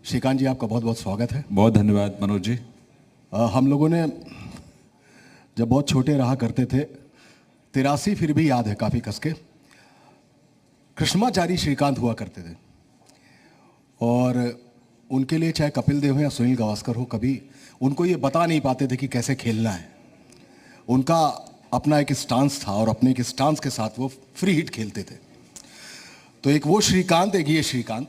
श्रीकांत जी, आपका बहुत बहुत स्वागत है। बहुत धन्यवाद मनोज जी। हम लोगों ने जब बहुत छोटे रहा करते थे, 83 फिर भी याद है काफ़ी कसके, कृष्णाचारी श्रीकांत हुआ करते थे और उनके लिए चाहे कपिल देव हो या सुनील गावस्कर हो, कभी उनको ये बता नहीं पाते थे कि कैसे खेलना है। उनका अपना एक स्टांस था और अपने एक स्टांस के साथ वो फ्री हिट खेलते थे। तो एक वो श्रीकांत, एक ये श्रीकांत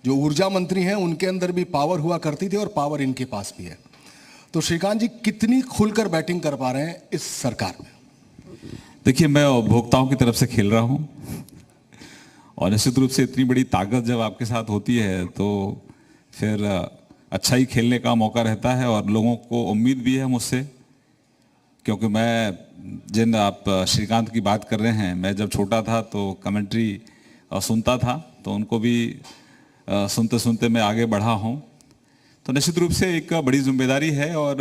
जो ऊर्जा मंत्री हैं, उनके अंदर भी पावर हुआ करती थी और पावर इनके पास भी है। तो श्रीकांत जी कितनी खुलकर बैटिंग कर पा रहे हैं इस सरकार में? देखिए, मैं उपभोक्ताओं की तरफ से खेल रहा हूं और निश्चित रूप से इतनी बड़ी ताकत जब आपके साथ होती है तो फिर अच्छा ही खेलने का मौका रहता है और लोगों को उम्मीद भी है मुझसे, क्योंकि मैं जिन आप श्रीकांत की बात कर रहे हैं, मैं जब छोटा था तो कमेंट्री सुनता था, तो उनको भी सुनते सुनते मैं आगे बढ़ा हूं। तो निश्चित रूप से एक बड़ी जिम्मेदारी है और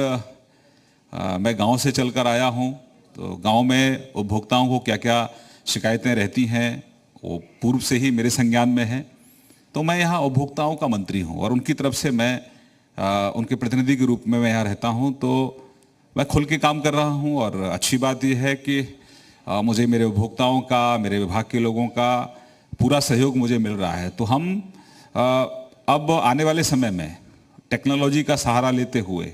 मैं गांव से चलकर आया हूं, तो गांव में उपभोक्ताओं को क्या क्या शिकायतें रहती हैं वो पूर्व से ही मेरे संज्ञान में है। तो मैं यहाँ उपभोक्ताओं का मंत्री हूँ और उनकी तरफ से मैं उनके प्रतिनिधि के रूप में मैं यहाँ रहता हूँ, तो मैं खुल के काम कर रहा हूँ। और अच्छी बात यह है कि मुझे मेरे उपभोक्ताओं का, मेरे विभाग के लोगों का पूरा सहयोग मुझे मिल रहा है। तो हम अब आने वाले समय में टेक्नोलॉजी का सहारा लेते हुए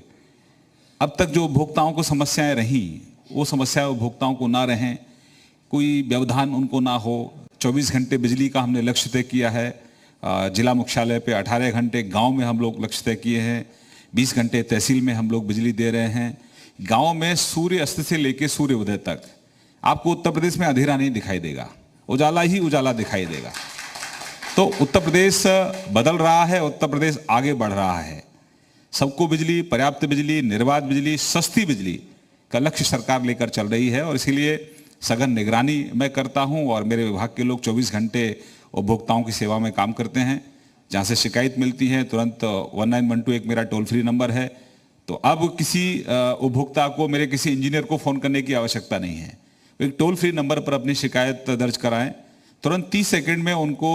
अब तक जो उपभोक्ताओं को समस्याएं रहीं वो समस्याएं उपभोक्ताओं को ना रहें, कोई व्यवधान उनको ना हो। 24 घंटे बिजली का हमने लक्ष्य तय किया है। जिला मुख्यालय पे 18 घंटे, गांव में हम लोग लक्ष्य तय किए हैं। 20 घंटे तहसील में हम लोग बिजली दे रहे हैं। गांव में सूर्य अस्त से लेकर सूर्य उदय तक आपको उत्तर प्रदेश में अंधेरा नहीं दिखाई देगा, उजाला ही उजाला दिखाई देगा। तो उत्तर प्रदेश बदल रहा है, उत्तर प्रदेश आगे बढ़ रहा है। सबको बिजली, पर्याप्त बिजली, निर्बाध बिजली, सस्ती बिजली का लक्ष्य सरकार लेकर चल रही है और इसीलिए सघन निगरानी मैं करता हूं और मेरे विभाग के लोग 24 घंटे उपभोक्ताओं की सेवा में काम करते हैं। जहां से शिकायत मिलती है तुरंत 1912 एक मेरा टोल फ्री नंबर है। तो अब किसी उपभोक्ता को मेरे किसी इंजीनियर को फ़ोन करने की आवश्यकता नहीं है। एक टोल फ्री नंबर पर अपनी शिकायत दर्ज कराएं, तुरंत 30 सेकंड में उनको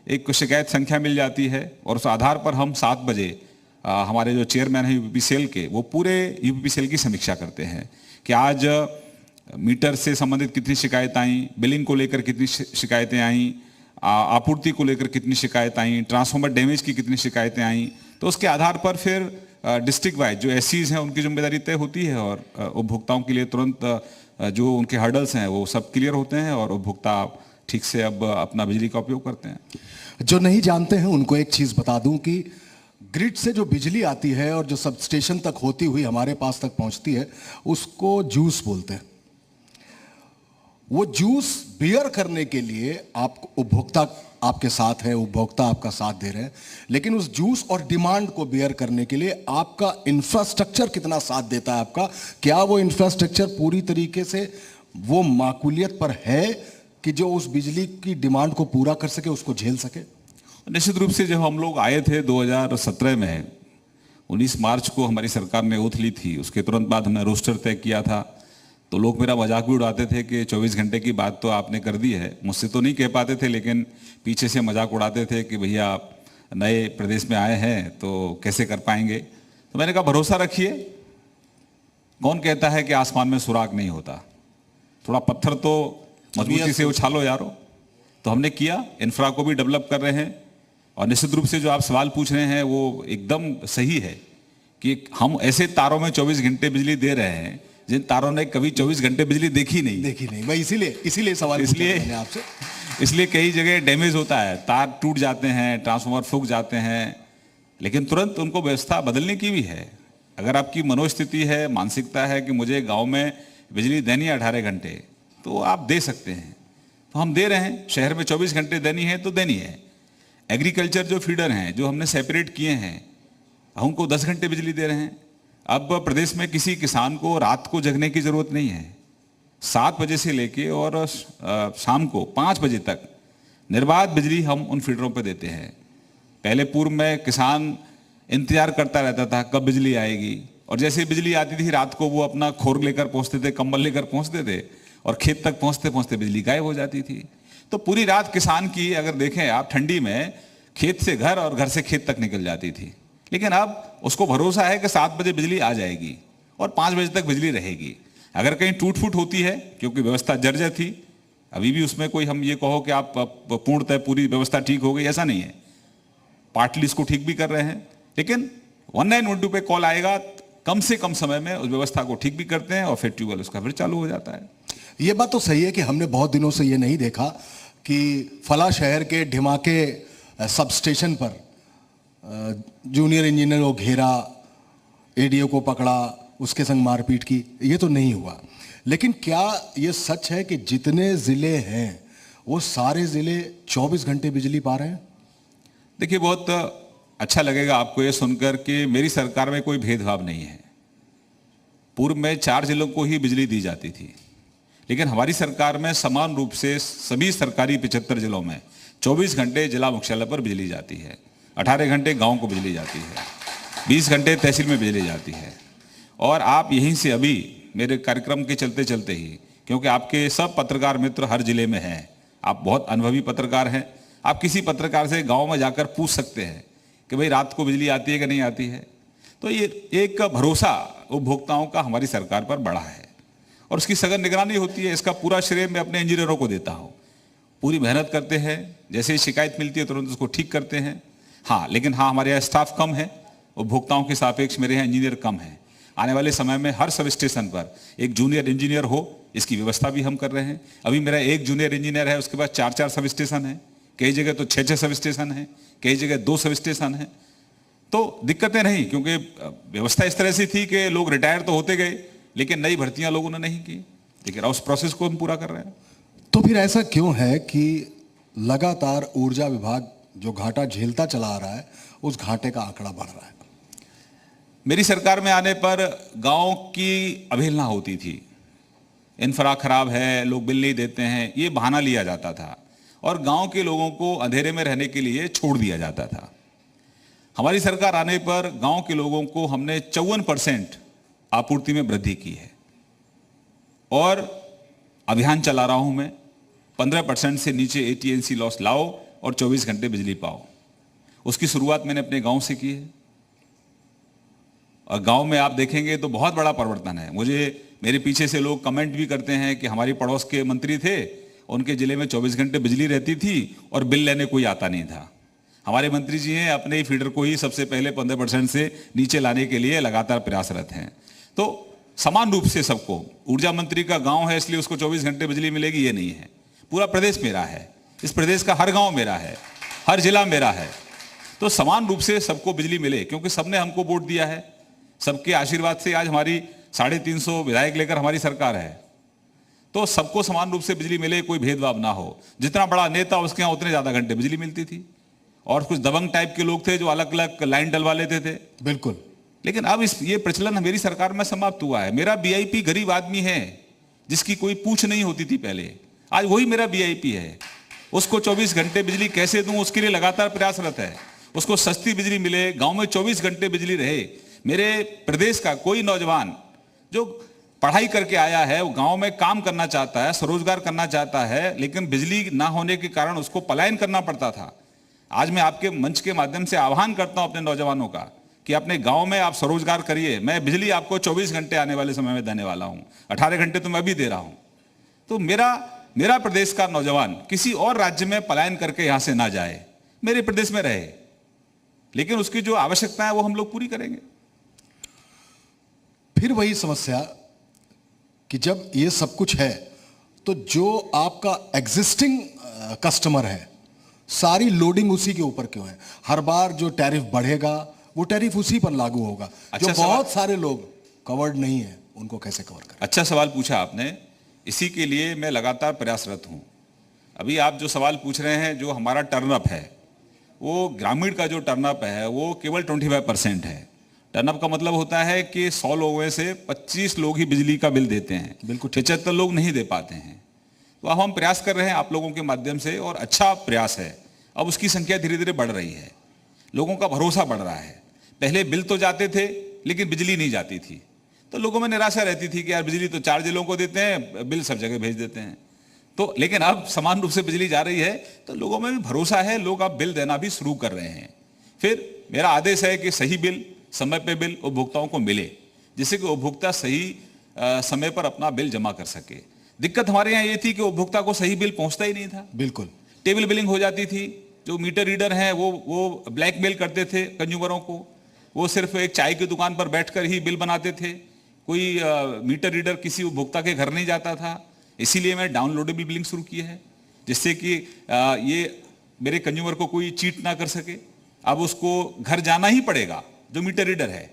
एक शिकायत संख्या मिल जाती है और उस आधार पर हम 7 बजे हमारे जो चेयरमैन हैं यूपीपीसीएल के, वो पूरे यूपीपीसीएल की समीक्षा करते हैं कि आज मीटर से संबंधित कितनी शिकायत आई, बिलिंग को लेकर कितनी शिकायतें आई, आपूर्ति को लेकर कितनी शिकायत आई, ट्रांसफार्मर डैमेज की कितनी शिकायतें आई। तो उसके आधार पर फिर डिस्ट्रिक्ट वाइज जो एससीज हैं उनकी जिम्मेदारी तय होती है और उपभोक्ताओं के लिए तुरंत जो उनके हर्डल्स हैं वो सब क्लियर होते हैं और उपभोक्ता ठीक से अब अपना बिजली का उपयोग करते हैं। जो नहीं जानते हैं उनको एक चीज़ बता दूं कि ग्रिड से जो बिजली आती है और जो सब स्टेशन तक होती हुई हमारे पास तक पहुंचती है, उसको जूस बोलते हैं। वो जूस बियर करने के लिए आप उपभोक्ता आपके साथ है, उपभोक्ता आपका साथ दे रहे हैं, लेकिन उस जूस और डिमांड को बियर करने के लिए आपका इंफ्रास्ट्रक्चर कितना साथ देता है आपका? क्या वो इंफ्रास्ट्रक्चर पूरी तरीके से वो माकूलियत पर है कि जो उस बिजली की डिमांड को पूरा कर सके, उसको झेल सके? निश्चित रूप से जब हम लोग आए थे 2017 में, 19 मार्च को हमारी सरकार ने ओथ ली थी, उसके तुरंत बाद हमने रोस्टर तय किया था। तो लोग मेरा मजाक भी उड़ाते थे कि 24 घंटे की बात तो आपने कर दी है। मुझसे तो नहीं कह पाते थे, लेकिन पीछे से मजाक उड़ाते थे कि भैया आप नए प्रदेश में आए हैं तो कैसे कर पाएंगे। तो मैंने कहा भरोसा रखिए, कौन कहता है कि आसमान में सुराग नहीं होता, थोड़ा पत्थर तो मजबूती से उछालो यारो। तो हमने किया, इंफ्रा को भी डेवलप कर रहे हैं और निश्चित रूप से जो आप सवाल पूछ रहे हैं वो एकदम सही है कि हम ऐसे तारों में 24 घंटे बिजली दे रहे हैं जिन तारों ने कभी 24 घंटे बिजली देखी नहीं। मैं इसीलिए सवाल इसलिए आपसे, इसलिए कई जगह डैमेज होता है, तार टूट जाते हैं, ट्रांसफार्मर फूक जाते हैं, लेकिन तुरंत उनको व्यवस्था बदलने की भी है। अगर आपकी मनोस्थिति है, मानसिकता है कि मुझे गाँव में बिजली देनी है 18 घंटे, तो आप दे सकते हैं। तो हम दे रहे हैं। शहर में 24 घंटे देनी है तो देनी है। एग्रीकल्चर जो फीडर हैं, जो हमने सेपरेट किए हैं, उनको 10 घंटे बिजली दे रहे हैं। अब प्रदेश में किसी किसान को रात को जगने की जरूरत नहीं है। 7 बजे से लेके और शाम को 5 बजे तक निर्बाध बिजली हम उन फीडरों पर देते हैं। पहले पूर्व में किसान इंतजार करता रहता था कब बिजली आएगी, और जैसे बिजली आती थी रात को वो अपना खोर लेकर पहुंचते थे, कंबल लेकर पहुंचते थे और खेत तक पहुंचते पहुंचते बिजली गायब हो जाती थी। तो पूरी रात किसान की अगर देखें आप, ठंडी में खेत से घर और घर से खेत तक निकल जाती थी। लेकिन अब उसको भरोसा है कि 7 बजे बिजली आ जाएगी और 5 बजे तक बिजली रहेगी। अगर कहीं टूट फूट होती है, क्योंकि व्यवस्था जर्जर थी, अभी भी उसमें कोई हम ये कहो कि आप पूर्णतः पूरी व्यवस्था ठीक हो गई, ऐसा नहीं है। पार्टली इसको ठीक भी कर रहे हैं, लेकिन 1912 पे कॉल आएगा, कम से कम समय में उस व्यवस्था को ठीक भी करते हैं और फिर ट्यूबवेल उसका फिर चालू हो जाता है। ये बात तो सही है कि हमने बहुत दिनों से ये नहीं देखा कि फला शहर के ढिमाके सब स्टेशन पर जूनियर इंजीनियर को घेरा, एडीओ को पकड़ा, उसके संग मारपीट की, ये तो नहीं हुआ। लेकिन क्या ये सच है कि जितने जिले हैं वो सारे जिले 24 घंटे बिजली पा रहे हैं? देखिए, बहुत अच्छा लगेगा आपको ये सुनकर कि मेरी सरकार में कोई भेदभाव नहीं है। पूर्व में 4 जिलों को ही बिजली दी जाती थी, लेकिन हमारी सरकार में समान रूप से सभी सरकारी 75 जिलों में 24 घंटे जिला मुख्यालय पर बिजली जाती है, 18 घंटे गांव को बिजली जाती है, 20 घंटे तहसील में बिजली जाती है। और आप यहीं से अभी मेरे कार्यक्रम के चलते चलते ही, क्योंकि आपके सब पत्रकार मित्र हर जिले में हैं, आप बहुत अनुभवी पत्रकार हैं, आप किसी पत्रकार से गांव में जाकर पूछ सकते हैं कि भाई रात को बिजली आती है कि नहीं आती है। तो ये एक भरोसा उपभोक्ताओं का हमारी सरकार पर बढ़ा है और उसकी सघन निगरानी होती है। इसका पूरा श्रेय मैं अपने इंजीनियरों को देता हूँ। पूरी मेहनत करते हैं, जैसे ही शिकायत मिलती है तुरंत उसको ठीक करते हैं। हाँ, लेकिन हाँ, हमारे यहाँ स्टाफ कम है, उपभोक्ताओं के सापेक्ष मेरे यहाँ इंजीनियर कम है। आने वाले समय में हर सब स्टेशन पर एक जूनियर इंजीनियर हो, इसकी व्यवस्था भी हम कर रहे हैं। अभी मेरा एक जूनियर इंजीनियर है, उसके बाद 4-4 सब स्टेशन है, कई जगह तो 6-6 सब स्टेशन है, कई जगह 2 सब स्टेशन है। तो दिक्कतें नहीं, क्योंकि व्यवस्था इस तरह से थी कि लोग रिटायर तो होते गए, लेकिन नई भर्तियां लोगों ने नहीं की। लेकिन उस प्रोसेस को हम पूरा कर रहे हैं। तो फिर ऐसा क्यों है कि लगातार ऊर्जा विभाग जो घाटा झेलता चला आ रहा है, उस घाटे का आंकड़ा बढ़ रहा है? मेरी सरकार में आने पर गांव की अवहेलना होती थी। इंफ्रा खराब है, लोग बिल नहीं देते हैं, ये बहाना लिया जाता था और गांव के लोगों को अंधेरे में रहने के लिए छोड़ दिया जाता था। हमारी सरकार आने पर गांव के लोगों को हमने 54% आपूर्ति में वृद्धि की है और अभियान चला रहा हूं मैं, 15% से नीचे AT&C लॉस लाओ और 24 घंटे बिजली पाओ। उसकी शुरुआत मैंने अपने गांव से की है और गांव में आप देखेंगे तो बहुत बड़ा परिवर्तन है। मेरे पीछे से लोग कमेंट भी करते हैं कि हमारी पड़ोस के मंत्री थे, उनके जिले में 24 घंटे बिजली रहती थी और बिल लेने कोई आता नहीं था। हमारे मंत्री जी हैं, अपने ही फीडर को ही सबसे पहले 15% से नीचे लाने के लिए लगातार प्रयासरत हैं। तो समान रूप से सबको, ऊर्जा मंत्री का गांव है इसलिए उसको 24 घंटे बिजली मिलेगी, ये नहीं है। पूरा प्रदेश मेरा है, इस प्रदेश का हर गांव मेरा है, हर जिला मेरा है। तो समान रूप से सबको बिजली मिले, क्योंकि सबने हमको वोट दिया है, सबके आशीर्वाद से आज हमारी 350 विधायक लेकर हमारी सरकार है। तो सबको समान रूप से बिजली मिले, कोई भेदभाव ना हो। जितना बड़ा नेता उसके यहाँ उतने ज्यादा घंटे बिजली मिलती थी और कुछ दबंग टाइप के लोग थे जो अलग अलग लाइन डलवा लेते थे। बिल्कुल। लेकिन अब ये प्रचलन मेरी सरकार में समाप्त हुआ है। मेरा वीआईपी गरीब आदमी है जिसकी कोई पूछ नहीं होती थी पहले, आज वही मेरा वीआईपी है। उसको 24 घंटे बिजली कैसे दूं, उसके लिए लगातार प्रयासरत है। उसको सस्ती बिजली मिले, गांव में 24 घंटे बिजली रहे। मेरे प्रदेश का कोई नौजवान जो पढ़ाई करके आया है, वो गांव में काम करना चाहता है, स्वरोजगार करना चाहता है, लेकिन बिजली ना होने के कारण उसको पलायन करना पड़ता था। आज मैं आपके मंच के माध्यम से आह्वान करता हूं अपने नौजवानों का कि अपने गांव में आप स्वरोजगार करिए। मैं बिजली आपको 24 घंटे आने वाले समय में देने वाला हूं, 18 घंटे तो मैं भी दे रहा हूं। तो मेरा प्रदेश का नौजवान किसी और राज्य में पलायन करके यहां से ना जाए, मेरे प्रदेश में रहे, लेकिन उसकी जो आवश्यकता है वो हम लोग पूरी करेंगे। फिर वही समस्या कि जब ये सब कुछ है तो जो आपका एग्जिस्टिंग कस्टमर है, सारी लोडिंग उसी के ऊपर क्यों है? हर बार जो टैरिफ बढ़ेगा वो टैरिफ उसी पर लागू होगा। अच्छा, जो बहुत सारे लोग कवर्ड नहीं है उनको कैसे कवर करें? अच्छा सवाल पूछा आपने, इसी के लिए मैं लगातार प्रयासरत हूं। अभी आप जो सवाल पूछ रहे हैं, जो हमारा टर्नअप है, वो ग्रामीण का जो टर्नअप है वो केवल 25% है। टर्नअप का मतलब होता है कि 100 लोगों में से 25 लोग ही बिजली का बिल देते हैं, बिल्कुल 75 लोग नहीं दे पाते हैं। तो अब हम प्रयास कर रहे हैं आप लोगों के माध्यम से, और अच्छा प्रयास है। अब उसकी संख्या धीरे धीरे बढ़ रही है, लोगों का भरोसा बढ़ रहा है। पहले बिल तो जाते थे लेकिन बिजली नहीं जाती थी, तो लोगों में निराशा रहती थी कि यार बिजली तो 4 जिलों को देते हैं, बिल सब जगह भेज देते हैं। तो लेकिन अब समान रूप से बिजली जा रही है तो लोगों में भी भरोसा है, लोग अब बिल देना भी शुरू कर रहे हैं। फिर मेरा आदेश है कि सही बिल, समय पे बिल उपभोक्ताओं को मिले, जिससे कि उपभोक्ता सही समय पर अपना बिल जमा कर सके। दिक्कत हमारे यहाँ ये थी कि उपभोक्ता को सही बिल पहुंचता ही नहीं था। बिल्कुल टेबल बिलिंग हो जाती थी। जो मीटर रीडर हैं वो ब्लैकमेल करते थे कंज्यूमरों को। वो सिर्फ एक चाय की दुकान पर बैठकर ही बिल बनाते थे। कोई मीटर रीडर किसी उपभोक्ता के घर नहीं जाता था। इसीलिए मैं डाउनलोडेबल बिलिंग शुरू की है, जिससे कि ये मेरे कंज्यूमर को कोई चीट ना कर सके। अब उसको घर जाना ही पड़ेगा। जो मीटर रीडर है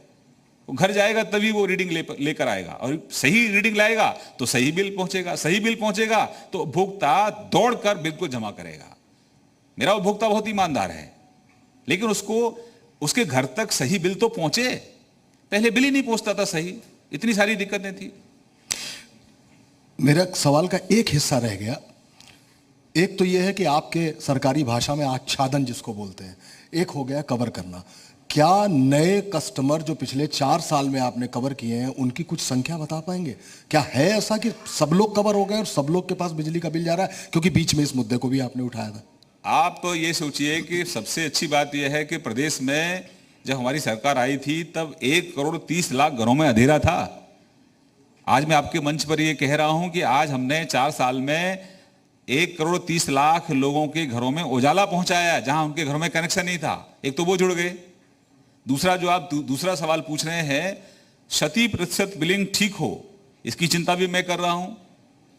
वो घर जाएगा तभी वो रीडिंग लेकर आएगा, और सही रीडिंग लाएगा तो सही बिल पहुंचेगा। सही बिल पहुंचेगा तो उपभोक्ता दौड़कर बिल को जमा करेगा। मेरा उपभोक्ता बहुत ईमानदार है, लेकिन उसको उसके घर तक सही बिल तो पहुंचे। पहले बिल ही नहीं पहुंचता था सही, इतनी सारी दिक्कतें थी। मेरा सवाल का एक हिस्सा रह गया। एक तो यह है कि आपके सरकारी भाषा में आच्छादन जिसको बोलते हैं, एक हो गया कवर करना। क्या नए कस्टमर जो पिछले 4 साल में आपने कवर किए हैं उनकी कुछ संख्या बता पाएंगे? क्या है ऐसा कि सब लोग कवर हो गए और सब लोग के पास बिजली का बिल जा रहा है? क्योंकि बीच में इस मुद्दे को भी आपने उठाया था। आप ये सोचिए कि सबसे अच्छी बात यह है कि प्रदेश में जब हमारी सरकार आई थी तब 1,30,00,000 घरों में अंधेरा था। आज मैं आपके मंच पर यह कह रहा हूं कि आज हमने 4 साल में 1,30,00,000 लोगों के घरों में उजाला पहुंचाया, जहां उनके घरों में कनेक्शन नहीं था। एक तो वो जुड़ गए। दूसरा जो आप दूसरा सवाल पूछ रहे हैं, 100% बिलिंग ठीक हो, इसकी चिंता भी मैं कर रहा हूं।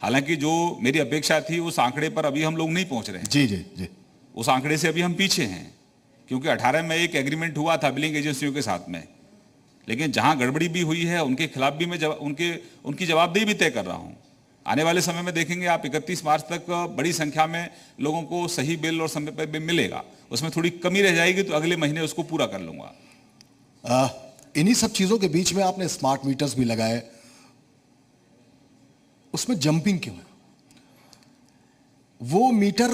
हालांकि जो मेरी अपेक्षा थी उस आंकड़े पर अभी हम लोग नहीं पहुंच रहे हैं। जी जी जी, उस आंकड़े से अभी हम पीछे हैं, क्योंकि 18 में एक एग्रीमेंट हुआ था बिलिंग एजेंसियों के साथ में। लेकिन जहां गड़बड़ी भी हुई है उनके खिलाफ भी मैं उनकी जवाबदेही भी तय कर रहा हूं। आने वाले समय में देखेंगे आप 31 मार्च तक बड़ी संख्या में लोगों को सही बिल और समय पर बिल मिलेगा। उसमें थोड़ी कमी रह जाएगी तो अगले महीने उसको पूरा कर लूंगा। इन्हीं सब चीजों के बीच में आपने स्मार्ट मीटर्स भी लगाए, उसमें जंपिंग क्यों है? वो मीटर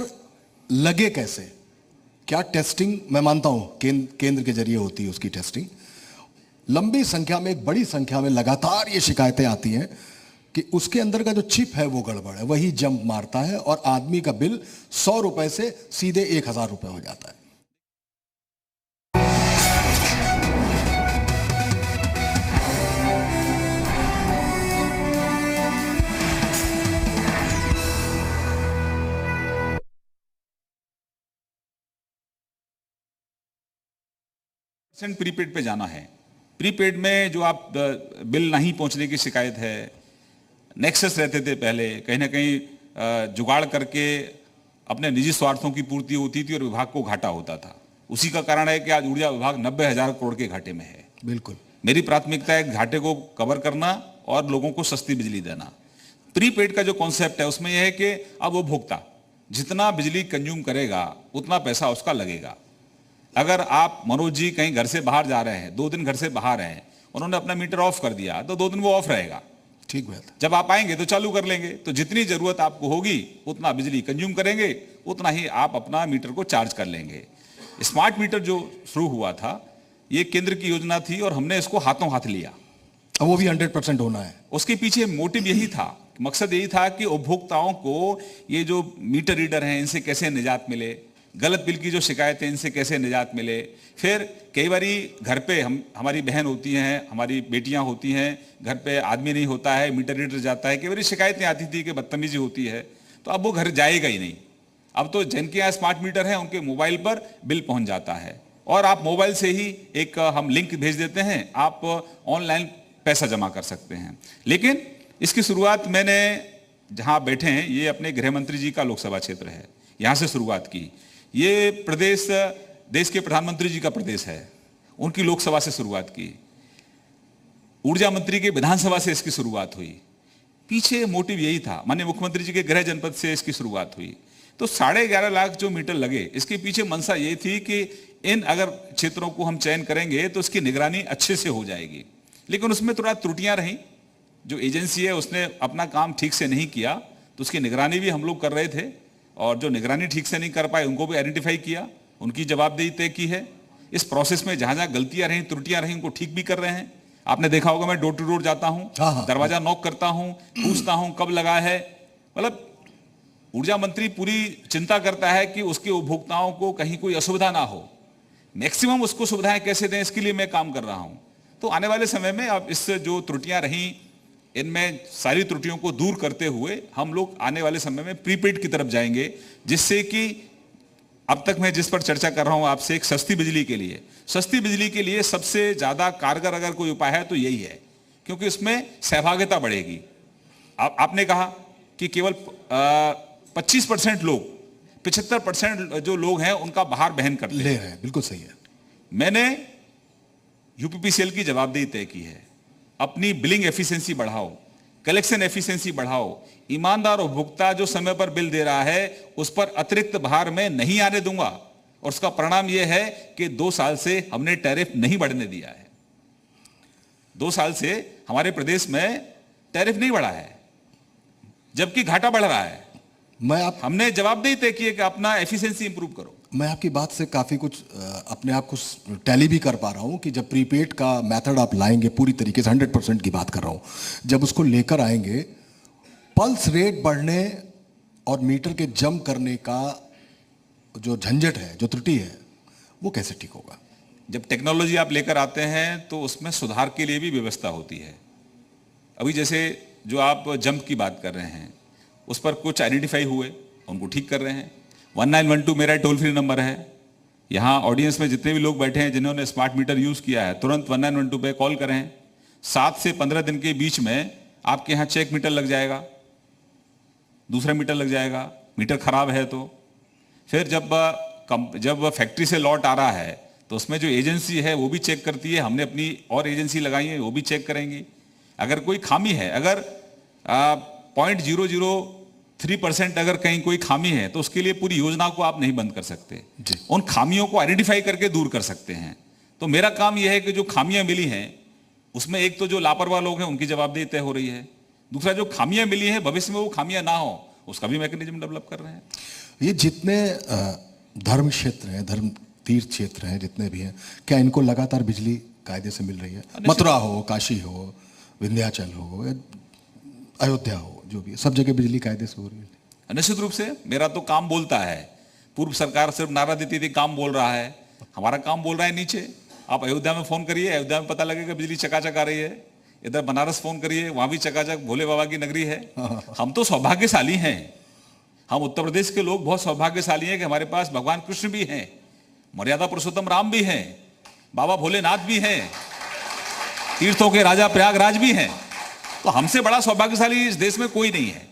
लगे कैसे? क्या टेस्टिंग? मैं मानता हूं केंद्र के जरिए होती है उसकी टेस्टिंग। लंबी संख्या में, एक बड़ी संख्या में लगातार ये शिकायतें आती हैं कि उसके अंदर का जो चिप है वो गड़बड़ है, वही जंप मारता है और आदमी का बिल 100 रुपए से सीधे 1,000 रुपए हो जाता है। प्रीपेड पे जाना है। प्रीपेड में जो आप बिल नहीं पहुंचने की शिकायत है, नेक्सस रहते थे पहले, कहीं ना कहीं जुगाड़ करके अपने निजी स्वार्थों की पूर्ति होती थी और विभाग को घाटा होता था। उसी का कारण है कि आज ऊर्जा विभाग 90,000 करोड़ के घाटे में है। बिल्कुल, मेरी प्राथमिकता है घाटे को कवर करना और लोगों को सस्ती बिजली देना। प्रीपेड का जो कॉन्सेप्ट है उसमें यह है कि अब वो उपभोक्ता जितना बिजली कंज्यूम करेगा उतना पैसा उसका लगेगा। अगर आप मनोज जी कहीं घर से बाहर जा रहे हैं, 2 दिन घर से बाहर हैं, उन्होंने अपना मीटर ऑफ कर दिया तो 2 दिन वो ऑफ रहेगा। ठीक बात है। जब आप आएंगे तो चालू कर लेंगे, तो जितनी जरूरत आपको होगी उतना बिजली कंज्यूम करेंगे, उतना ही आप अपना मीटर को चार्ज कर लेंगे। स्मार्ट मीटर जो शुरू हुआ था ये केंद्र की योजना थी और हमने इसको हाथों हाथ लिया। अब वो भी 100% होना है। उसके पीछे मोटिव यही था, मकसद यही था कि उपभोक्ताओं को ये जो मीटर रीडर हैं इनसे कैसे निजात मिले, गलत बिल की जो शिकायतें इनसे कैसे निजात मिले। फिर कई बारी घर पे हमारी बहन होती हैं, हमारी बेटियां होती हैं, घर पे आदमी नहीं होता है, मीटर रीडर जाता है, कई बारी शिकायतें आती थी कि बदतमीजी होती है, तो अब वो घर जाएगा ही नहीं। अब तो जिनके यहाँ स्मार्ट मीटर है उनके मोबाइल पर बिल पहुंच जाता है और आप मोबाइल से ही एक हम लिंक भेज देते हैं, आप ऑनलाइन पैसा जमा कर सकते हैं। लेकिन इसकी शुरुआत मैंने जहां बैठे हैं ये अपने गृह मंत्री जी का लोकसभा क्षेत्र है, यहां से शुरुआत की। ये प्रदेश देश के प्रधानमंत्री जी का प्रदेश है, उनकी लोकसभा से शुरुआत की। ऊर्जा मंत्री के विधानसभा से इसकी शुरुआत हुई। पीछे मोटिव यही था, माननीय मुख्यमंत्री जी के गृह जनपद से इसकी शुरुआत हुई। तो 11.5 लाख जो मीटर लगे, इसके पीछे मंशा ये थी कि इन अगर क्षेत्रों को हम चयन करेंगे तो इसकी निगरानी अच्छे से हो जाएगी। लेकिन उसमें थोड़ा त्रुटियां रहीं, जो एजेंसी है उसने अपना काम ठीक से नहीं किया, तो उसकी निगरानी भी हम लोग कर रहे थे और जो निगरानी ठीक से नहीं कर पाए उनको भी आइडेंटिफाई किया, उनकी जवाबदेही तय की है। इस प्रोसेस में जहां जहां गलतियां रहीं, त्रुटियां रहीं, उनको ठीक भी कर रहे हैं। आपने देखा होगा मैं डोर टू डोर जाता हूं, दरवाजा नॉक करता हूं, पूछता हूं कब लगा है, मतलब ऊर्जा मंत्री पूरी चिंता करता है कि उसके उपभोक्ताओं को कहीं कोई असुविधा ना हो, मैक्सिमम उसको सुविधाएं कैसे दें, इसके लिए मैं काम कर रहा हूं। तो आने वाले समय में अब इससे जो त्रुटियां रहीं, इनमें सारी त्रुटियों को दूर करते हुए हम लोग आने वाले समय में प्रीपेड की तरफ जाएंगे, जिससे कि अब तक मैं जिस पर चर्चा कर रहा हूं आपसे, एक सस्ती बिजली के लिए सबसे ज्यादा कारगर अगर कोई उपाय है तो यही है, क्योंकि इसमें सहभागिता बढ़ेगी। आपने कहा कि केवल 25% लोग, 75% जो लोग हैं उनका बाहर बहन करते ले रहे हैं, बिल्कुल सही है। मैंने यूपीपीसीएल की जवाबदेही तय की है, अपनी बिलिंग एफिशिएंसी बढ़ाओ, कलेक्शन एफिशिएंसी बढ़ाओ, ईमानदार उपभोक्ता जो समय पर बिल दे रहा है उस पर अतिरिक्त भार मैं नहीं आने दूंगा, और उसका परिणाम यह है कि 2 साल से हमने टैरिफ नहीं बढ़ने दिया है। 2 साल से हमारे प्रदेश में टैरिफ नहीं बढ़ा है, जबकि घाटा बढ़ रहा है। हमने जवाबदेही तय की है कि अपना एफिशिएंसी इंप्रूव करो। मैं आपकी बात से काफी कुछ अपने आप को टैली भी कर पा रहा हूं कि जब प्रीपेड का मेथड आप लाएंगे, पूरी तरीके से 100% की बात कर रहा हूं, जब उसको लेकर आएंगे, पल्स रेट बढ़ने और मीटर के जंप करने का जो झंझट है, जो त्रुटि है, वो कैसे ठीक होगा? जब टेक्नोलॉजी आप लेकर आते हैं तो उसमें सुधार के लिए भी व्यवस्था होती है। अभी जैसे जो आप जंप की बात कर रहे हैं, उस पर कुछ आइडेंटिफाई हुए, उनको ठीक कर रहे हैं। 1912 मेरा टोल फ्री नंबर है। यहाँ ऑडियंस में जितने भी लोग बैठे हैं जिन्होंने स्मार्ट मीटर यूज किया है, तुरंत 1912 पे कॉल करें। 7 से 15 दिन के बीच में आपके यहाँ चेक मीटर लग जाएगा, दूसरा मीटर लग जाएगा। मीटर खराब है तो फिर जब फैक्ट्री से लॉट आ रहा है तो उसमें जो एजेंसी है वो भी चेक करती है। हमने अपनी और एजेंसी लगाई है, वो भी चेक करेंगी। अगर कोई खामी है, अगर 0.003% अगर कहीं कोई खामी है तो उसके लिए पूरी योजना को आप नहीं बंद कर सकते, उन खामियों को आइडेंटिफाई करके दूर कर सकते हैं। तो मेरा काम यह है कि जो खामियां मिली हैं उसमें एक तो जो लापरवाह लोग हैं उनकी जवाबदेही तय हो रही है, दूसरा जो खामियां मिली हैं भविष्य में वो खामियां ना हो उसका भी मैकेनिज्म डेवलप कर रहे हैं। ये जितने धर्म क्षेत्र हैं, धर्म तीर्थ क्षेत्र हैं, जितने भी हैं, क्या इनको लगातार बिजली कायदे से मिल रही है? मथुरा हो, काशी हो, विंध्याचल हो, अयोध्या हो, जो भी सब जगह बिजली कायदे से हो रही है। निश्चित रूप से मेरा तो काम बोलता है। पूर्व सरकार सिर्फ नारा देती थी काम बोल रहा है, हमारा काम बोल रहा है नीचे। आप अयोध्या में फोन करिए, अयोध्या में पता लगेगा बिजली चकाचक आ रही है। इधर बनारस फोन करिए, वहां भी चकाचक, भोले बाबा की नगरी है। हम तो सौभाग्यशाली हैं, हम उत्तर प्रदेश के लोग बहुत सौभाग्यशाली हैं कि हमारे पास भगवान कृष्ण भी हैं, मर्यादा पुरुषोत्तम राम भी हैं, बाबा भोलेनाथ भी हैं, तीर्थों के राजा प्रयागराज भी हैं। तो हमसे बड़ा सौभाग्यशाली इस देश में कोई नहीं है।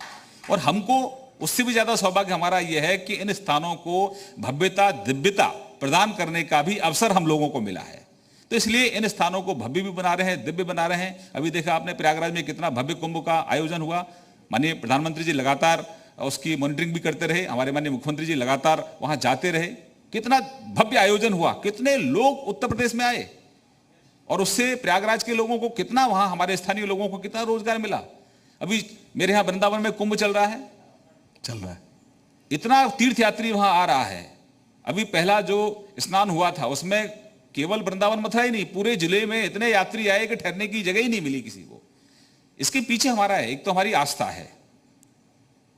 और हमको उससे भी ज्यादा सौभाग्य हमारा यह है कि इन स्थानों को भव्यता, दिव्यता प्रदान करने का भी अवसर हम लोगों को मिला है। तो इसलिए इन स्थानों को भव्य भी बना रहे हैं, दिव्य बना रहे हैं। अभी देखा आपने प्रयागराज में कितना भव्य कुंभ का आयोजन हुआ। माननीय प्रधानमंत्री जी लगातार उसकी मॉनिटरिंग भी करते रहे, हमारे माननीय मुख्यमंत्री जी लगातार वहां जाते रहे। कितना भव्य आयोजन हुआ, कितने लोग उत्तर प्रदेश में आए, और उससे प्रयागराज के लोगों को कितना, वहां हमारे स्थानीय लोगों को कितना रोजगार मिला। अभी मेरे यहाँ वृंदावन में कुंभ चल रहा है, इतना तीर्थयात्री वहां आ रहा है। अभी पहला जो स्नान हुआ था उसमें केवल वृंदावन मथुरा ही नहीं, पूरे जिले में इतने यात्री आए कि ठहरने की जगह ही नहीं मिली किसी को। इसके पीछे हमारा है, एक तो हमारी आस्था है।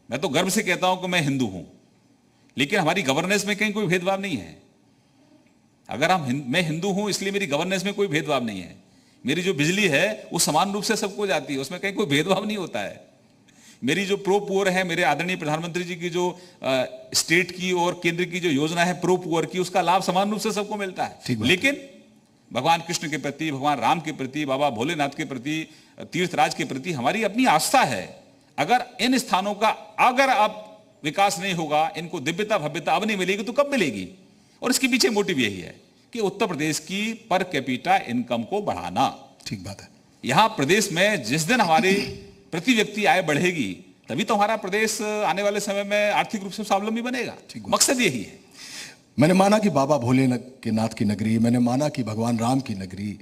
मैं तो गर्व से कहता हूं कि मैं हिंदू हूं, लेकिन हमारी गवर्नेंस में कहीं कोई भेदभाव नहीं है। अगर मैं हिंदू हूं इसलिए मेरी गवर्नेंस में कोई भेदभाव नहीं है। मेरी जो बिजली है वो समान रूप से सबको जाती है, उसमें कहीं कोई भेदभाव नहीं होता है। मेरी जो प्रो पुअर है, मेरे आदरणीय प्रधानमंत्री जी की जो स्टेट की और केंद्र की जो योजना है प्रो पुअर की, उसका लाभ समान रूप से सबको मिलता है। लेकिन भगवान कृष्ण के प्रति, भगवान राम के प्रति, बाबा भोलेनाथ के प्रति, तीर्थराज के प्रति हमारी अपनी आस्था है। अगर इन स्थानों का अगर अब विकास नहीं होगा, इनको दिव्यता भव्यता अब नहीं मिलेगी तो कब मिलेगी? और इसके पीछे मोटिव यही है कि उत्तर प्रदेश की पर कैपिटा इनकम को बढ़ाना। ठीक बात है। यहां प्रदेश में जिस दिन हमारी प्रति व्यक्ति आय बढ़ेगी तभी तो हमारा प्रदेश आने वाले समय में आर्थिक रूप से स्वावलंबी बनेगा। मकसद यही है। मैंने माना कि बाबा भोलेनाथ की नगरी, मैंने माना कि भगवान राम की नगरी,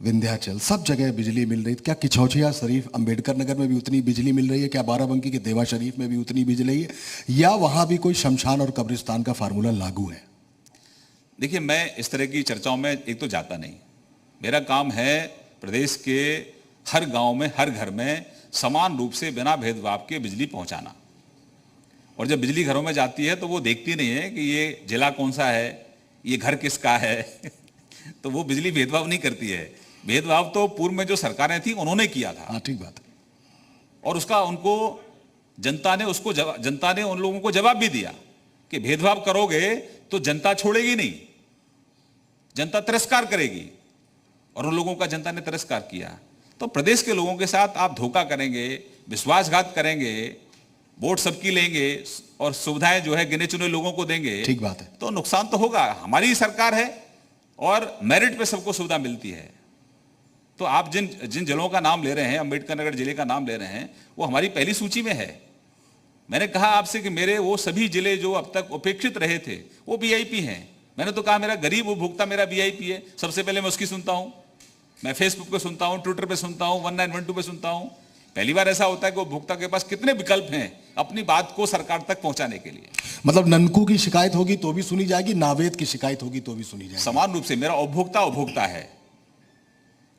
विंध्याचल, सब जगह बिजली मिल रही। क्या किछौछिया शरीफ अंबेडकर नगर में भी उतनी बिजली मिल रही है? क्या बाराबंकी के देवा शरीफ में भी उतनी बिजली है, या वहां भी कोई शमशान और कब्रिस्तान का फार्मूला लागू है? देखिए, मैं इस तरह की चर्चाओं में एक तो जाता नहीं। मेरा काम है प्रदेश के हर गांव में, हर घर में समान रूप से बिना भेदभाव के बिजली पहुंचाना। और जब बिजली घरों में जाती है तो वो देखती नहीं है कि ये जिला कौन सा है, ये घर किसका है तो वो बिजली भेदभाव नहीं करती है। भेदभाव तो पूर्व में जो सरकारें थी उन्होंने किया था। हाँ, ठीक बात है। और उसका उनको जनता ने उन लोगों को जवाब भी दिया कि भेदभाव करोगे तो जनता छोड़ेगी नहीं, जनता तिरस्कार करेगी, और उन लोगों का जनता ने तिरस्कार किया। तो प्रदेश के लोगों के साथ आप धोखा करेंगे, विश्वासघात करेंगे, वोट सबकी लेंगे और सुविधाएं जो है गिने चुने लोगों को देंगे, ठीक बात है, तो नुकसान तो होगा। हमारी ही सरकार है और मेरिट पे सबको सुविधा मिलती है। तो आप जिन जिन जिलों का नाम ले रहे हैं, अंबेडकर नगर जिले का नाम ले रहे हैं, वो हमारी पहली सूची में है। मैंने कहा आपसे कि मेरे वो सभी जिले जो अब तक उपेक्षित रहे थे वो वीआईपी हैं। मैंने तो कहा मेरा गरीब उपभोक्ता मेरा वीआईपी है, सबसे पहले मैं उसकी सुनता हूं। मैं फेसबुक पे सुनता हूं, ट्विटर पे सुनता हूं, 1912 पे सुनता हूं। पहली बार ऐसा होता है कि उपभोक्ता के पास कितने विकल्प हैं अपनी बात को सरकार तक पहुंचाने के लिए। मतलब ननकू की शिकायत होगी तो भी सुनी जाएगी, नावेद की शिकायत होगी तो भी सुनी जाएगी। समान रूप से मेरा उपभोक्ता है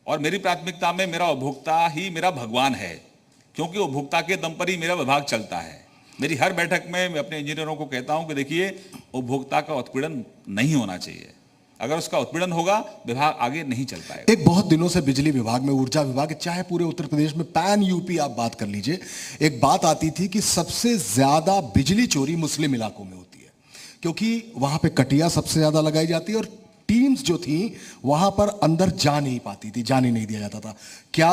और मेरी प्राथमिकता में मेरा उपभोक्ता ही मेरा भगवान है, क्योंकि उपभोक्ता के दम पर ही मेरा विभाग चलता है। मेरी हर बैठक में मैं अपने इंजीनियरों को कहता हूं कि देखिए, उपभोक्ता का उत्पीड़न नहीं होना चाहिए। अगर उसका उत्पीड़न होगा, विभाग आगे नहीं चल पाएगा। एक बहुत दिनों से बिजली विभाग में, ऊर्जा विभाग, चाहे पूरे उत्तर प्रदेश में, पैन यूपी आप बात कर लीजिए, एक बात आती थी कि सबसे ज्यादा बिजली चोरी मुस्लिम इलाकों में होती है, क्योंकि वहां पे कटिया सबसे ज्यादा लगाई जाती है और टीम्स जो थी वहां पर अंदर जा नहीं पाती थी, जाने नहीं दिया जाता था। क्या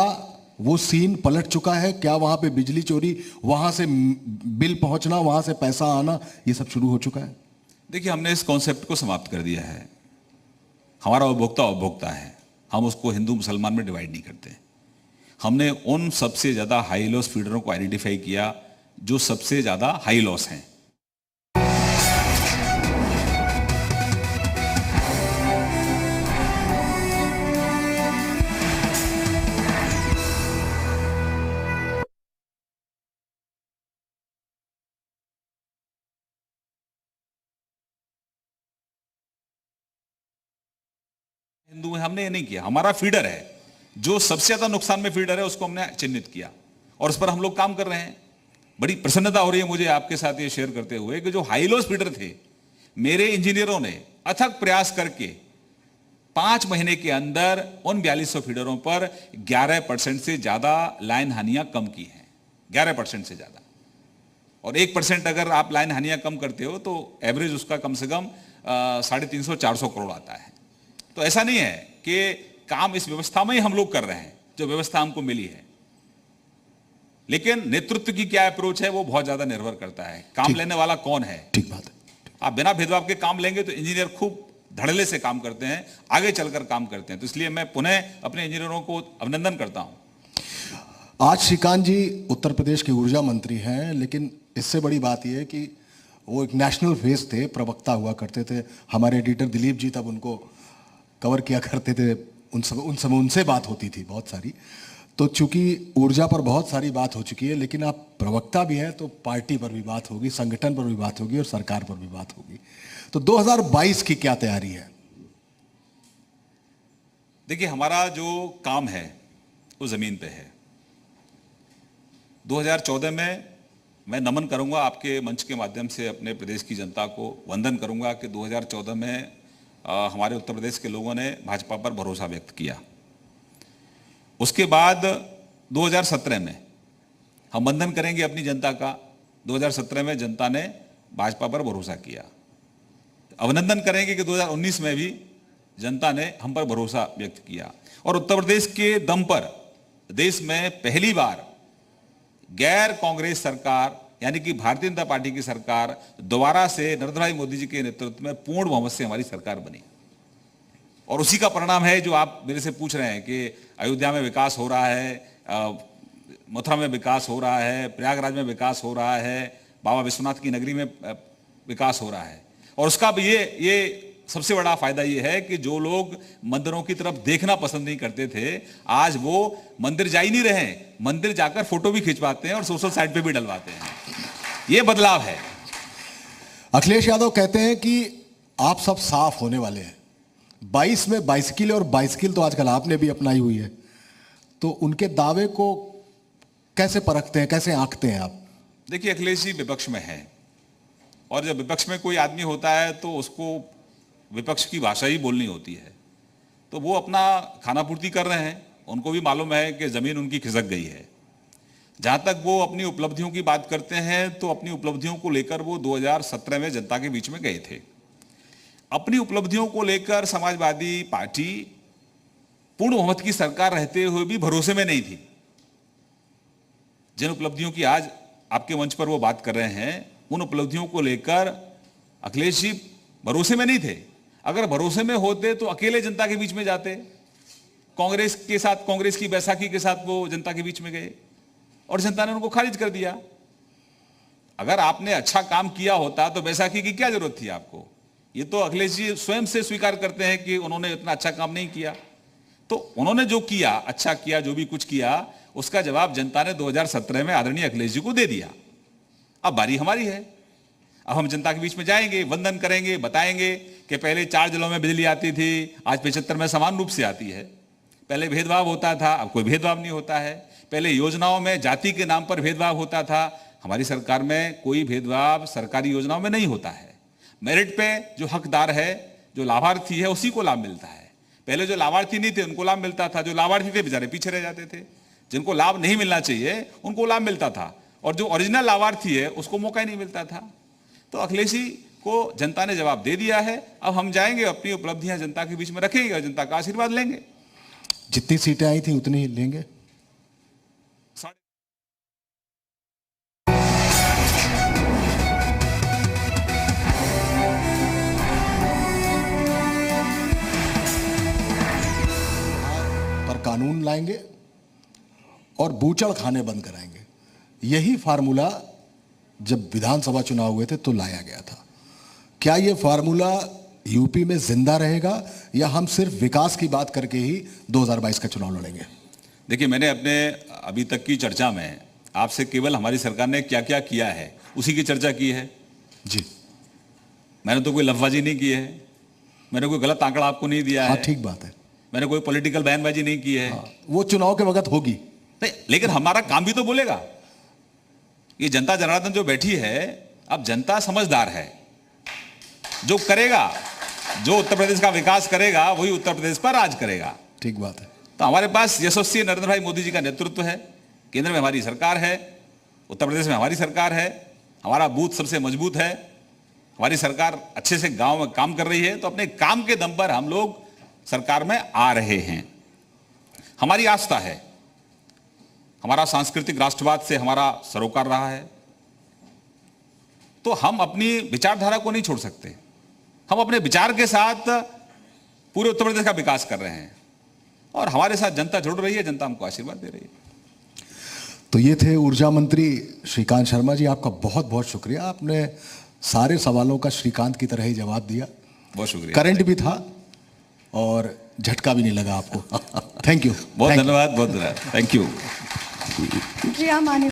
वो सीन पलट चुका है? क्या वहां पे बिजली चोरी, वहां से बिल पहुंचना, वहां से पैसा आना, ये सब शुरू हो चुका है? देखिए, हमने इस कॉन्सेप्ट को समाप्त कर दिया है। हमारा उपभोक्ता है, हम उसको हिंदू मुसलमान में डिवाइड नहीं करते। हमने उन सबसे ज्यादा हाई लॉस फीडरों को आइडेंटिफाई किया जो सबसे ज्यादा हाई लॉस हैं। हिंदू में हमने ये नहीं किया। हमारा फीडर है, जो सबसे ज्यादा नुकसान में फीडर है उसको हमने चिन्हित किया और उस पर हम लोग काम कर रहे हैं। बड़ी प्रसन्नता हो रही है मुझे आपके साथ ये शेयर करते हुए कि जो हाई लॉस फीडर थे, मेरे इंजीनियरों ने अथक प्रयास करके 5 महीने के अंदर उन 4200 फीडरों पर 11% से ज्यादा लाइन हानियां कम की हैं। 11% से ज्यादा। और 1% अगर आप लाइन हानियां कम करते हो तो एवरेज उसका कम से कम 350-400 करोड़ आता है। तो ऐसा नहीं है कि काम इस व्यवस्था में ही हम लोग कर रहे हैं, जो व्यवस्था हमको मिली है, लेकिन नेतृत्व की क्या अप्रोच है वो बहुत ज्यादा निर्भर करता है। काम लेने वाला कौन है? ठीक बात है। आप बिना भेदभाव के काम लेंगे तो इंजीनियर खूब धड़ल्ले से काम करते हैं, आगे चलकर काम करते हैं। तो इसलिए मैं पुनः अपने इंजीनियरों को अभिनंदन करता हूं। आज श्रीकांत जी उत्तर प्रदेश के ऊर्जा मंत्री हैं, लेकिन इससे बड़ी बात यह है कि वो एक नेशनल फेस थे, प्रवक्ता हुआ करते थे। हमारे एडिटर दिलीप जी तब उनको कवर किया करते थे, उनसे बात होती थी बहुत सारी। तो चूंकि ऊर्जा पर बहुत सारी बात हो चुकी है, लेकिन आप प्रवक्ता भी हैं तो पार्टी पर भी बात होगी, संगठन पर भी बात होगी और सरकार पर भी बात होगी। तो 2022 की क्या तैयारी है? देखिए, हमारा जो काम है वो जमीन पे है। 2014 में मैं नमन करूंगा आपके मंच के माध्यम से अपने प्रदेश की जनता को, वंदन करूंगा कि 2014 में हमारे उत्तर प्रदेश के लोगों ने भाजपा पर भरोसा व्यक्त किया। उसके बाद 2017 में हम वंदन करेंगे अपनी जनता का। 2017 में जनता ने भाजपा पर भरोसा किया। अभिनंदन करेंगे कि 2019 में भी जनता ने हम पर भरोसा व्यक्त किया और उत्तर प्रदेश के दम पर देश में पहली बार गैर कांग्रेस सरकार यानी कि भारतीय जनता पार्टी की सरकार दोबारा से नरेंद्र भाई मोदी जी के नेतृत्व में पूर्ण बहुमत से हमारी सरकार बनी। और उसी का परिणाम है जो आप मेरे से पूछ रहे हैं कि अयोध्या में विकास हो रहा है, मथुरा में विकास हो रहा है, प्रयागराज में विकास हो रहा है, बाबा विश्वनाथ की नगरी में विकास हो रहा है। और उसका भी ये सबसे बड़ा फायदा ये है कि जो लोग मंदिरों की तरफ देखना पसंद नहीं करते थे, आज वो मंदिर जा ही नहीं रहे, मंदिर जाकर फोटो भी खिंचवाते हैं और सोशल साइट पे भी डलवाते हैं। ये बदलाव है। अखिलेश यादव कहते हैं कि आप सब साफ होने वाले हैं। 22 में बाइसिकल, और बाइसिकल तो आजकल आपने भी अपनाई हुई है, तो उनके दावे को कैसे परखते हैं, कैसे आंकते हैं आप? देखिए, अखिलेश जी विपक्ष में हैं और जब विपक्ष में कोई आदमी होता है तो उसको विपक्ष की भाषा ही बोलनी होती है। तो वो अपना खाना पूर्ति कर रहे हैं, उनको भी मालूम है कि ज़मीन उनकी खिसक गई है। जहाँ तक वो अपनी उपलब्धियों की बात करते हैं तो अपनी उपलब्धियों को लेकर वो 2017 में जनता के बीच में गए थे। अपनी उपलब्धियों को लेकर समाजवादी पार्टी पूर्ण बहुमत की सरकार रहते हुए भी भरोसे में नहीं थी। जिन उपलब्धियों की आज आपके मंच पर वो बात कर रहे हैं, उन उपलब्धियों को लेकर अखिलेश जी भरोसे में नहीं थे। अगर भरोसे में होते तो अकेले जनता के बीच में जाते। कांग्रेस के साथ, कांग्रेस की बैसाखी के साथ वो जनता के बीच में गए और जनता ने उनको खारिज कर दिया। अगर आपने अच्छा काम किया होता तो बैसाखी की क्या जरूरत थी आपको? ये तो अखिलेश जी स्वयं से स्वीकार करते हैं कि उन्होंने इतना अच्छा काम नहीं किया। तो उन्होंने जो किया, अच्छा किया, जो भी कुछ किया, उसका जवाब जनता ने 2017 में आदरणीय अखिलेश जी को दे दिया। अब बारी हमारी है। अब हम जनता के बीच में जाएंगे, वंदन करेंगे, बताएंगे कि पहले 4 जिलों में बिजली आती थी, आज 75 में समान रूप से आती है। पहले भेदभाव होता था, अब कोई भेदभाव नहीं होता है। पहले योजनाओं में जाति के नाम पर भेदभाव होता था, हमारी सरकार में कोई भेदभाव सरकारी योजनाओं में नहीं होता है। मेरिट पे जो हकदार है, जो लाभार्थी है, उसी को लाभ मिलता है। पहले जो लाभार्थी नहीं थे उनको लाभ मिलता था, जो लाभार्थी थे बेचारे पीछे रह जाते थे। जिनको लाभ नहीं मिलना चाहिए उनको लाभ मिलता था, और जो ओरिजिनल लाभार्थी है उसको मौका ही नहीं मिलता था। तो अखिलेश जी को जनता ने जवाब दे दिया है। अब हम जाएंगे, अपनी उपलब्धियां जनता के बीच में रखेंगे और जनता का आशीर्वाद लेंगे। जितनी सीटें आई थी उतनी ही लेंगे। पर कानून लाएंगे और बूचड़ खाने बंद कराएंगे। यही फार्मूला जब विधानसभा चुनाव हुए थे तो लाया गया था। क्या यह फार्मूला यूपी में जिंदा रहेगा या हम सिर्फ विकास की बात करके ही 2022 का चुनाव लड़ेंगे? देखिए, मैंने अपने अभी तक की चर्चा में आपसे केवल हमारी सरकार ने क्या क्या किया है उसी की चर्चा की है। जी, मैंने तो कोई लफ्ज़बाजी नहीं की है, मैंने कोई गलत आंकड़ा आपको नहीं दिया हाँ, है, ठीक बात है। मैंने कोई पॉलिटिकल बयानबाजी नहीं की है। वो चुनाव के वक्त होगी नहीं, लेकिन हमारा काम भी तो बोलेगा। ये जनता जनार्दन जो बैठी है, अब जनता समझदार है, जो करेगा, जो उत्तर प्रदेश का विकास करेगा वही उत्तर प्रदेश पर राज करेगा। ठीक बात है। तो हमारे पास यशस्वी नरेंद्र भाई मोदी जी का नेतृत्व है, केंद्र में हमारी सरकार है, उत्तर प्रदेश में हमारी सरकार है, हमारा बूथ सबसे मजबूत है, हमारी सरकार अच्छे से गांव में काम कर रही है। तो अपने काम के दम पर हम लोग सरकार में आ रहे हैं। हमारी आस्था है, हमारा सांस्कृतिक राष्ट्रवाद से हमारा सरोकार रहा है, तो हम अपनी विचारधारा को नहीं छोड़ सकते। हम अपने विचार के साथ पूरे उत्तर प्रदेश का विकास कर रहे हैं और हमारे साथ जनता जुड़ रही है, जनता हमको आशीर्वाद दे रही है। तो ये थे ऊर्जा मंत्री श्रीकांत शर्मा जी। आपका बहुत बहुत शुक्रिया, आपने सारे सवालों का श्रीकांत की तरह ही जवाब दिया। बहुत शुक्रिया। करंट भी था और झटका भी नहीं लगा आपको। Thank you. बहुत धन्यवाद, बहुत धन्यवाद। Thank you. जी, माननीय